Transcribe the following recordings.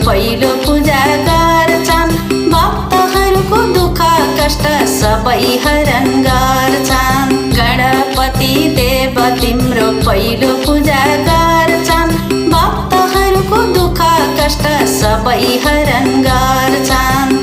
पहिलो पूजा गर्छन्। भक्तहरूको दुःख कष्ट सबै हरण गर्छन्। गणपति देव तिम्रो पहिलो पूजा गर्छन्। भक्तहरूको दुःख कष्ट सबै हरण गर्छन्।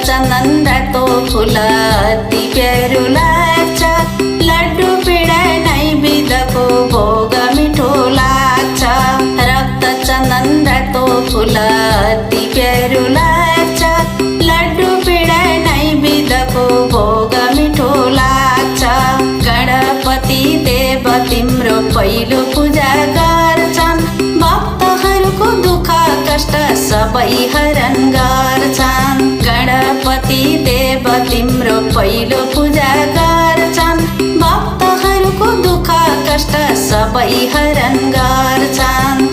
चन्दन रातो फुल अति प्यारो लाग्छ। लड्डु पेडा नैवेद्यको भोग मिठो लाग्छ। रक्त चन्दन रातो फुल अति प्यारो लाग्छ। लड्डु पेडा नैवेद्यको भोग मिठो लाग्छ। गणपति देव तिम्रो पहिलो पूजा गर्छन्। भक्तहरूको दुःख कष्ट सबै हरण गर्छन्। गणपति देव तिम्रो पहिलो पूजा गर्छन्। भक्तहरूको दुःख कष्ट सबै हरण गर्छन्।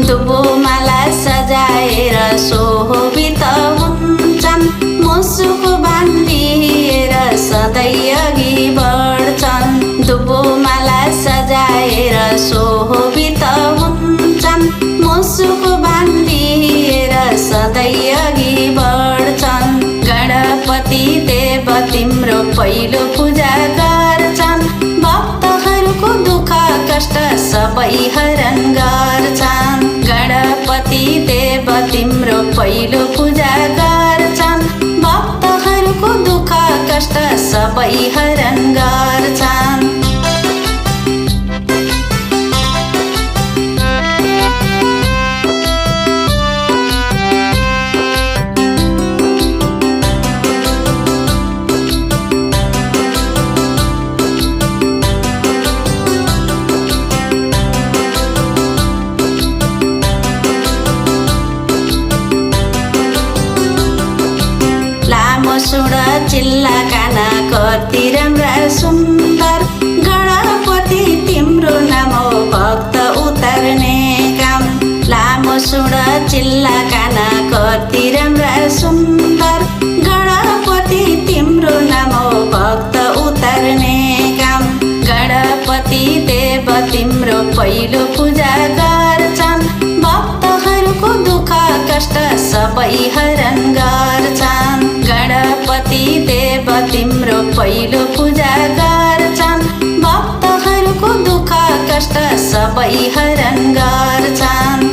दुबोमाला सजाएर शोभित हुन्छन्। मुसुको बाँधिएर सधैँ अघि बढ्छन्। दुबोमाला सजाएर शोभित हुन्छन्। मुसुको बाँधिएर सधैँ अघि बढ्छन्। गणपति देव तिम्रो पहिलो पूजा गर्छन्। भक्तहरूको दुःख कष्ट सबै हरण गर्छन्। गणपति देव तिम्रो पहिलो पूजा गर्छन्। भक्तहरूको दुःख कष्ट सबै हरण गर्छन्। सुड चिल्ला काना कति राम्रा सुन्दर। गणपति तिम्रो नाम हो भक्त उतार्ने काम। लामो सुड चिल्ला काना कति राम्रा सुन्दर। गणपति तिम्रो नाम हो भक्त उतार्ने काम। गणपति देव तिम्रो पहिलो पूजा गर्छन्। भक्तहरूको दुःख कष्ट सबै हरण गर्छन्। गणपति देव तिम्रो पहिलो पूजा गर्छन्। भक्तहरूको दुःख कष्ट सबै हरण गर्छन्।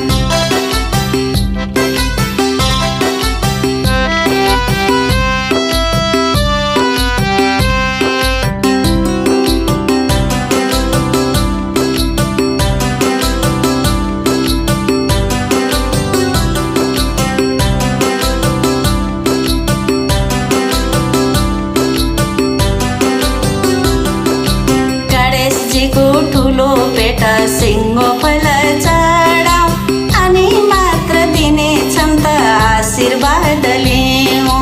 ठुलो पेटा सिङ्गो फल चढाऊ। अनि मात्र दिनेछन् त आशीर्वाद लिऊ।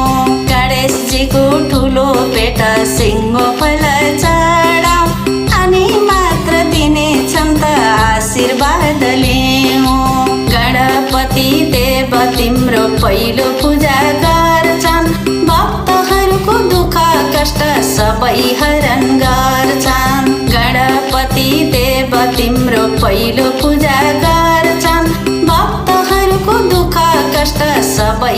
गणेशजीको ठुलो पेटा सिङ्गो फल चढाऊ। अनि मात्र दिनेछन् त आशीर्वाद लिऊ। गणपति देव तिम्रो पहिलो पूजा गर्छन्। भक्तहरूको दुःख कष्ट सबै हरण गर्छन्। गणपति देव तिम्रो पहिलो पूजा गर्छन्। भक्तहरूको दुःख कष्ट सबै